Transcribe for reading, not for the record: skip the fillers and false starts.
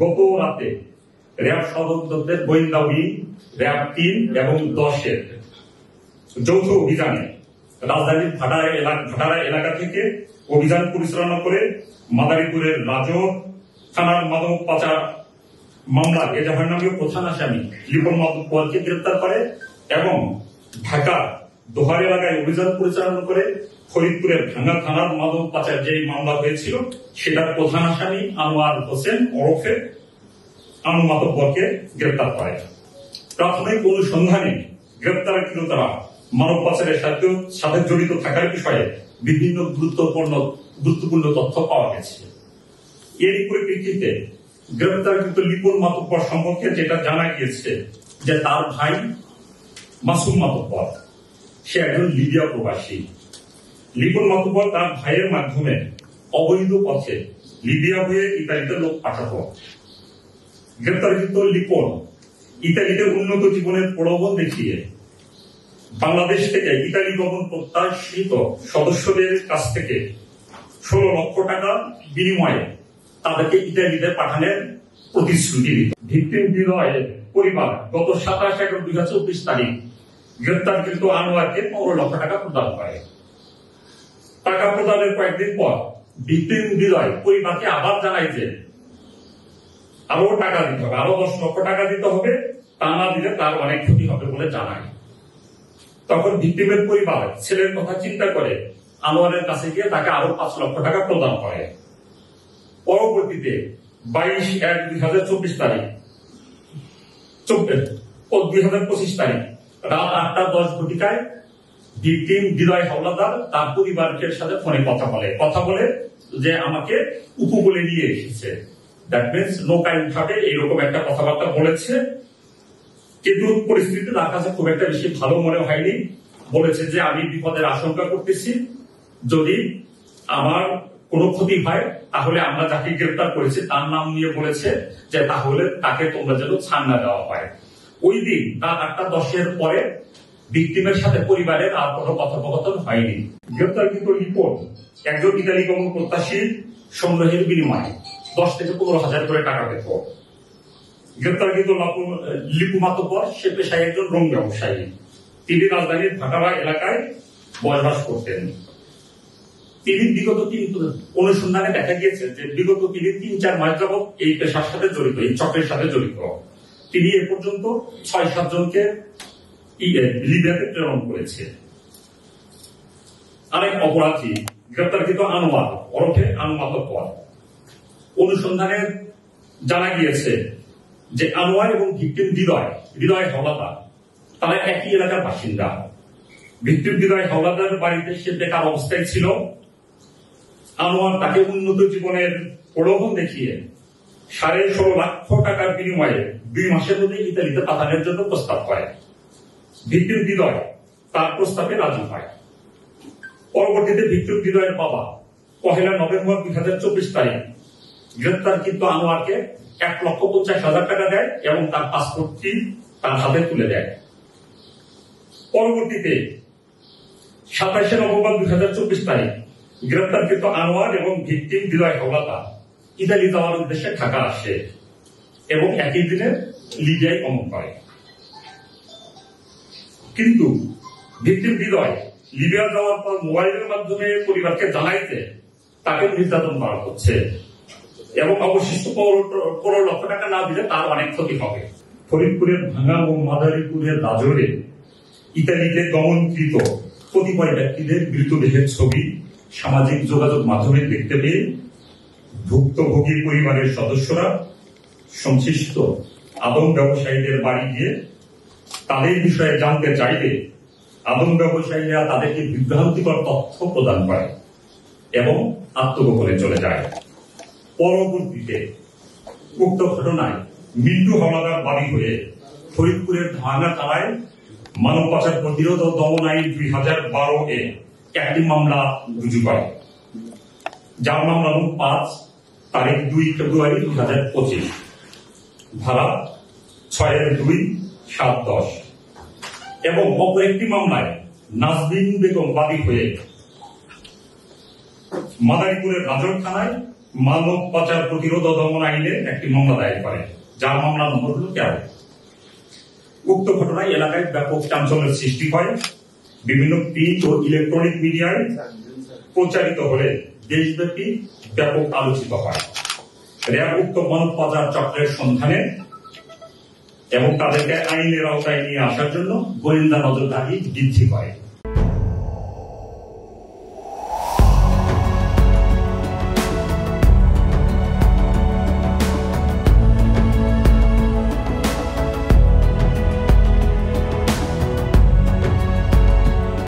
গত রাতে র্যাব সদর গোয়েন্দা উইং, র্যাব 3 এবং 10-এর যৌথ অভিযানে রাজধানীর ভাটারা এলাকা থেকে অভিযান পরিচালনা করে মাদারীপুরের রাজর থানার মাদক পাচার মামলার এজাহার নামীয় প্রধান আসামি লিপন মাতব্বরকে গ্রেপ্তার করে এবং ঢাকা দোহার এলাকায় অভিযান পরিচালনা করে ফরিদপুরের ভাঙ্গা থানার মাদক পাচার যে মামলা হয়েছিল সেটার প্রধান আসামি আনোয়ার হোসেন ওরফে আনু মাতব্বরকে গ্রেপ্তার করে। প্রাথমিক অনুসন্ধানে গ্রেপ্তারকৃত তারা মানব পাচারের সাথে জড়িত থাকার বিষয়ে বিভিন্ন গুরুত্বপূর্ণ তথ্য পাওয়া গেছে। এর পরিপ্রেক্ষিতে গ্রেপ্তারকৃত লিপন মাতব্বর সম্পর্কে যেটা জানা গিয়েছে যে তার ভাই মাসুম মাতব্বর সে একজন লিবিয়া প্রবাসী। লিপন মাতব্বর তার ভাইয়ের মাধ্যমে অবৈধ পথে লিবিয়া হয়ে ইতালিতে লোক পাঠাতো। গ্রেপ্তারকৃত লিপন ইতালিতে উন্নত জীবনের প্রলোভন দেখিয়ে বাংলাদেশ থেকে ইতালি গমন প্রত্যাশিত সদস্যদের কাছ থেকে 16 লক্ষ টাকা বিনিময়ে তাদেরকে ইতালিতে পাঠানোর প্রতিশ্রুতি দিত। ভিকটিম হৃদয়ের পরিবার গত 27/11/2024 তারিখ গ্রেপ্তারকৃত আনোয়ারকে 15 লক্ষ টাকা প্রদান করে। টাকা প্রদানের কয়েকদিন পর ভিকটিম হৃদয় পরিবারকে আবার জানায় যে আরো টাকা দিতে হবে, আরো 10 লক্ষ টাকা দিতে হবে, তা না দিলে তার অনেক ক্ষতি হবে বলে জানায়। তখন ভিকটিমের পরিবার ছেলের কথা চিন্তা করে আনোয়ারের কাছে গিয়ে তাকে আরো 5 লক্ষ টাকা প্রদান করে। পরবর্তীতে 22/1/2024 তারিখ 2025 তারিখ রাত 8:10 ঘটিকায় ভিকটিম হৃদয় হাওলাদার তার পরিবারের সাথে ফোনে কথা বলে যে আমাকে উপকূলে নিয়ে এসেছে, দ্যাট মিনস নৌকায় উঠাবে, এইরকম একটা কথাবার্তা বলেছে। কিন্তু পরিস্থিতি তার কাছে খুব একটা বেশি ভালো মনে হয়নি। বলেছে যে আমি বিপদের আশঙ্কা করতেছি, যদি আমার কোনো ক্ষতি হয় তাহলে আমরা যাকে গ্রেপ্তার করেছি তার নাম নিয়ে বলেছে যে তাহলে তাকে তোমরা যেন ছাড় না দেওয়া হয়। ওই দিন রাত 8:10 পরে ভিকটিমের সাথে পরিবারের আর কোনো কথোপকথন হয়নি। গ্রেপ্তারকৃত লিপন একজন ইতালি গমন প্রত্যাশী সংগ্রহের বিনিময়ে 10 থেকে 15,000 করে টাকা পেত। গ্রেপ্তারকৃত লিপু মাতব্বর সে পেশায় একজন রং ব্যবসায়ী। তিনি রাজধানীর ভাটারা এলাকায় বসবাস করতেন। তিনি বিগত অনুসন্ধানে দেখা গিয়েছে যে বিগত 3-4 মাস যাবৎ এই পেশার সাথে জড়িত, এই চক্রের সাথে জড়িত। তিনি এ পর্যন্ত 6-7 জনকে লিবিয়াতে প্রেরণ করেছে। আরেক অপরাধী গ্রেপ্তারকৃত আনোয়ার ওরফে আনু মাতব্বর। অনুসন্ধানে জানা গিয়েছে যে আনোয়ার এবং ভিকটিম হৃদয় হাওলাদার তারা একই এলাকার বাসিন্দা। ভিকটিম হৃদয় হাওলাদারের বাড়িতে সে বেকার অবস্থায় ছিল। আনোয়ার তাকে উন্নত জীবনের প্রলোভন দেখিয়ে 16.5 লক্ষ টাকার বিনিময়ে 2 মাসের মধ্যে ইতালিতে পাঠানোর জন্য প্রস্তাব করে। ভিকটিম হৃদয় তার প্রস্তাবে রাজি হয়। পরবর্তীতে ভিকটিম হৃদয়ের বাবা 1 নভেম্বর 2024 তারিখ গ্রেপ্তারকৃত আনোয়ারকে 1,50,000 টাকা দেয় এবং তার পাসপোর্টটি তার হাতে তুলে দেয়। পরবর্তীতে 27 নভেম্বর 2024 তারিখ গ্রেপ্তারকৃত আনোয়ার এবং ভিকটিম হৃদয় হাওলাদার ইতালি যাওয়ার উদ্দেশ্যে ঢাকা আসে এবং একই দিনে লিবিয়ায় গমন করে। কিন্তু ভিকটিম হৃদয় লিবিয়া যাওয়ার পর মোবাইলের মাধ্যমে পরিবারকে জানাইতে তাকে নির্যাতন করা হচ্ছে এবং অবশিষ্ট 15 লক্ষ টাকা না দিলে তার অনেক ক্ষতি হবে। ফরিদপুরের ভাঙ্গা ও মাদারীপুরের রাজরে ইতালিতে গমনকৃত কতিপয় ব্যক্তিদের মৃতদেহের ছবি সামাজিক যোগাযোগ মাধ্যমে দেখতে পেয়ে ভুক্তভোগী পরিবারের সদস্যরা সংশ্লিষ্ট আদম ব্যবসায়ীদের বাড়ি গিয়ে তাদের বিষয়ে জানতে চাইলে আদম ব্যবসায়ীরা তাদেরকে বিভ্রান্তিকর তথ্য প্রদান করে এবং আত্মগোপনে চলে যায়। পরবর্তীতে উক্ত ঘটনায় মিন্টু হাওলাদার বাদী হয়ে ফরিদপুরের ভাঙ্গা থানায় মানব পাচার প্রতিরোধ ও দমন আইন 2012-এ একটি মামলা রুজু করে, যার মামলা নম্বর 5 তারিখ 2 ফেব্রুয়ারি 2025, ধারা 6-2-7-10 এবং অপর একটি মামলায় নাজবিন বেগম বাদী হয়ে মাদারীপুরের রাজর থানায় মানব পাচার প্রতিরোধ ও দমন আইনে একটি মামলা দায়ের করে, যার মামলা নম্বর হল 13। উক্ত ঘটনায় এলাকায় ব্যাপক চাঞ্চল্যের সৃষ্টি হয়, বিভিন্ন প্রিন্ট ও ইলেকট্রনিক মিডিয়ায় প্রচারিত হলে দেশব্যাপী ব্যাপক আলোচিত হয়। র্যাব উক্ত মানব পাচার চক্রের সন্ধানে এবং তাদেরকে আইনের আওতায় নিয়ে আসার জন্য গোয়েন্দা নজরদারি বৃদ্ধি করে।